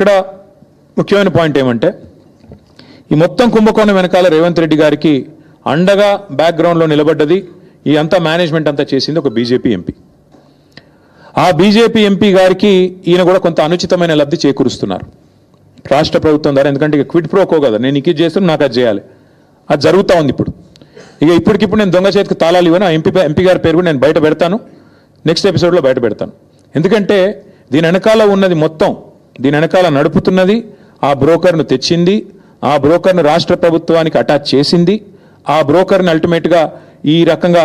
ఇక్కడ ముఖ్యమైన పాయింట్ ఏమంటే ఈ మొత్తం కుంభకోణం వెనకాల రేవంత్ రెడ్డి గారికి అండగా బ్యాక్గ్రౌండ్లో నిలబడ్డది ఈ అంతా మేనేజ్మెంట్ అంతా చేసింది ఒక బీజేపీ ఎంపీ. ఆ బీజేపీ ఎంపీ గారికి ఈయన కూడా కొంత అనుచితమైన లబ్ధి చేకూరుస్తున్నారు రాష్ట్ర ప్రభుత్వం ద్వారా. ఎందుకంటే ఇక క్విడ్ ప్రోకో కదా, నేను ఇది చేస్తాను నాకు అది చేయాలి, అది జరుగుతూ ఉంది ఇప్పుడు. ఇక ఇప్పటికిప్పుడు నేను దొంగ చేతికి తాళాలు ఇవ్వను. ఆ ఎంపీ గారి పేరు కూడా నేను బయట పెడతాను, నెక్స్ట్ ఎపిసోడ్లో బయట పెడతాను. ఎందుకంటే దీని వెనకాల ఉన్నది మొత్తం, దీని వెనకాల నడుపుతున్నది ఆ బ్రోకర్ను తెచ్చింది, ఆ బ్రోకర్ను రాష్ట్ర ప్రభుత్వానికి అటాచ్ చేసింది, ఆ బ్రోకర్ని అల్టిమేట్గా ఈ రకంగా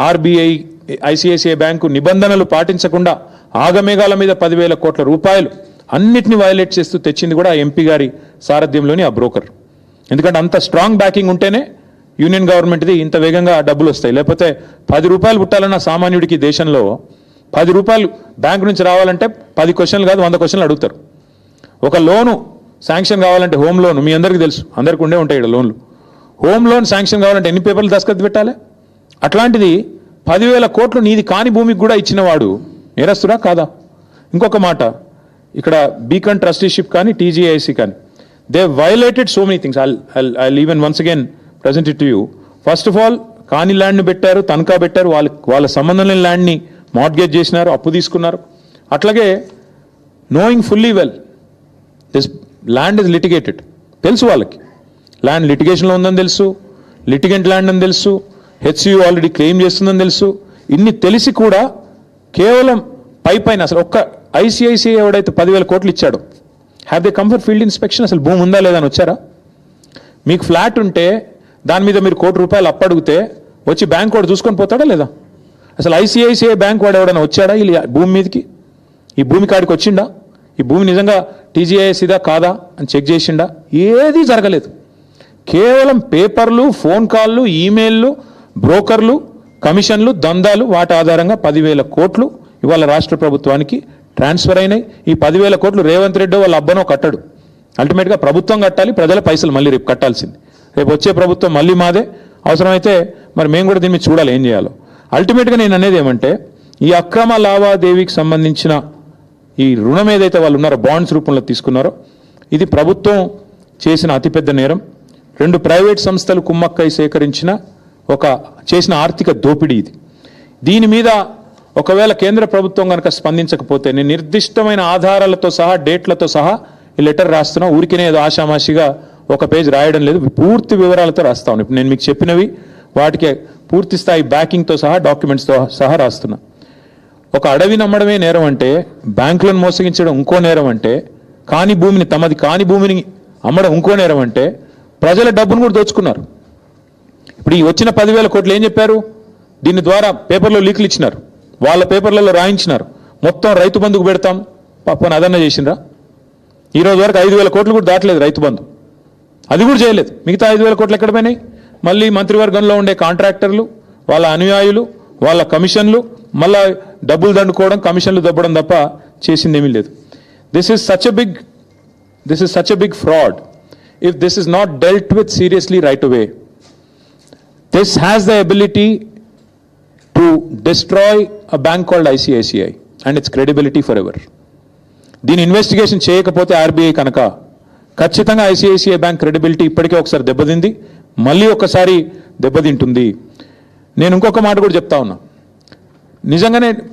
ఆర్బీఐ ఐసిఐసిఐ బ్యాంకు నిబంధనలు పాటించకుండా ఆగమేఘాల మీద 10,000 కోట్ల రూపాయలు అన్నిటిని వయలేట్ చేస్తూ తెచ్చింది కూడా ఆ ఎంపీ గారి సారథ్యంలోని ఆ బ్రోకర్. ఎందుకంటే అంత స్ట్రాంగ్ బ్యాకింగ్ ఉంటేనే యూనియన్ గవర్నమెంట్ది ఇంత వేగంగా డబ్బులు వస్తాయి. లేకపోతే 10 రూపాయలు పుట్టాలన్న సామాన్యుడికి దేశంలో 10 రూపాయలు బ్యాంకు నుంచి రావాలంటే 10 క్వశ్చన్లు కాదు 100 క్వశ్చన్లు అడుగుతారు. ఒక లోను శాంక్షన్ కావాలంటే హోమ్ లోన్ మీ అందరికీ తెలుసు, అందరికీ ఉండే ఉంటాయి ఇక్కడ లోన్లు. హోమ్ లోన్ శాంక్షన్ కావాలంటే ఎన్ని పేపర్లు దస్తఖత్ పెట్టాలి? అట్లాంటిది 10,000 కోట్లు నీది కాని భూమికి కూడా ఇచ్చినవాడు నేరస్తుడా కాదా? ఇంకొక మాట, ఇక్కడ బీకన్ ట్రస్టీషిప్ కానీ టీజీఐసి కానీ they violated so many things. I even once again present it to you. First of all కాని ల్యాండ్ని పెట్టారు, తనఖా పెట్టారు, వాళ్ళ సంబంధం లేని ల్యాండ్ని మార్ట్గేజ్ చేసినారు, అప్పు తీసుకున్నారు. అట్లాగే knowing fully well this land is litigated, తెలుసు వాళ్ళకి ల్యాండ్ లిటిగేషన్లో ఉందని తెలుసు, లిటిగెంట్ ల్యాండ్ అని తెలుసు, హెచ్సియు ఆల్రెడీ క్లెయిమ్ చేస్తుందని తెలుసు. ఇన్ని తెలిసి కూడా కేవలం పైన అసలు ఒక్క ఐసిఐసిఐ ఎవడైతే 10,000 కోట్లు ఇచ్చాడో have they come for field inspection? అసలు భూమి ఉందా లేదా అని వచ్చారా? మీకు ఫ్లాట్ ఉంటే దాని మీద మీరు ₹1 కోటి అప్పడిగితే వచ్చి బ్యాంక్ వాడు చూసుకొని పోతాడా లేదా? అసలు ఐసిఐసిఐ బ్యాంక్ వాడు ఎవడైనా వచ్చాడా ఈ భూమి మీదకి? ఈ భూమి కాడికి వచ్చిండా? ఈ భూమి నిజంగా టీజీఐసిదా కాదా అని చెక్ చేసిండా? ఏదీ జరగలేదు. కేవలం పేపర్లు, ఫోన్ కాళ్ళు, ఈమెయిల్లు, బ్రోకర్లు, కమిషన్లు, దందాలు, వాటి ఆధారంగా 10,000 కోట్లు ఇవాళ రాష్ట్ర ప్రభుత్వానికి ట్రాన్స్ఫర్ అయినాయి. ఈ 10,000 కోట్లు రేవంత్ రెడ్డి వాళ్ళ అబ్బనో కట్టడు, అల్టిమేట్గా ప్రభుత్వం కట్టాలి, ప్రజల పైసలు మళ్ళీ రేపు కట్టాల్సింది. రేపు వచ్చే ప్రభుత్వం మళ్ళీ మాదే, అవసరమైతే మరి మేము కూడా దీన్ని చూడాలి ఏం చేయాలో. అల్టిమేట్గా నేను అనేది ఏమంటే ఈ అక్రమ లావాదేవీకి సంబంధించిన ఈ రుణం ఏదైతే వాళ్ళు ఉన్నారో బాండ్స్ రూపంలో తీసుకున్నారో ఇది ప్రభుత్వం చేసిన అతిపెద్ద నేరం. 2 ప్రైవేట్ సంస్థలు కుమ్మక్కై సేకరించిన చేసిన ఆర్థిక దోపిడీ ఇది. దీని మీద ఒకవేళ కేంద్ర ప్రభుత్వం కనుక స్పందించకపోతే నేను నిర్దిష్టమైన ఆధారాలతో సహా డేట్లతో సహా ఈ లెటర్ రాస్తున్నా. ఊరికినే ఏదో ఆషామాషిగా ఒక పేజ్ రాయడం లేదు, పూర్తి వివరాలతో రాస్తాను. ఇప్పుడు నేను మీకు చెప్పినవి వాటికి పూర్తి స్థాయి బ్యాకింగ్తో సహా డాక్యుమెంట్స్తో సహా రాస్తున్నా. ఒక అడవి నమ్మడమే నేరం అంటే, బ్యాంకులను మోసగించడం ఇంకో నేరం అంటే, కాని భూమిని తమది కాని భూమిని అమ్మడం ఇంకో నేరం అంటే, ప్రజల డబ్బును కూడా దోచుకున్నారు. ఇప్పుడు ఈ వచ్చిన 10,000 కోట్లు ఏం చెప్పారు? దీని ద్వారా పేపర్లో లీకులు ఇచ్చినారు, వాళ్ళ పేపర్లలో రాయించినారు, మొత్తం రైతు బంధుకు పెడతాం. పాపని అదన్నా చేసిండ్రా? ఈరోజు వరకు 5,000 కోట్లు కూడా దాటలేదు రైతు బంధు, అది కూడా చేయలేదు. మిగతా 5,000 కోట్లు ఎక్కడ పోయినాయి? మళ్ళీ మంత్రివర్గంలో ఉండే కాంట్రాక్టర్లు, వాళ్ళ అనుయాయులు, వాళ్ళ కమిషన్లు, మళ్ళా డబ్బులు దండుకోవడం, కమిషన్లు దబ్బడం తప్ప చేసింది ఏమీ లేదు. This is such a big fraud. If this is not dealt with seriously right away, this has the ability to destroy a bank called ICICI and its credibility forever. దీని ఇన్వెస్టిగేషన్ చేయకపోతే ఆర్బీఐ కనుక ఖచ్చితంగా ICICI bank credibility ఇప్పటికే ఒకసారి దెబ్బతింది, మళ్ళీ ఒకసారి దెబ్బతింటుంది. నేను ఇంకొక మాట కూడా చెప్తా ఉన్నా, నిజంగానే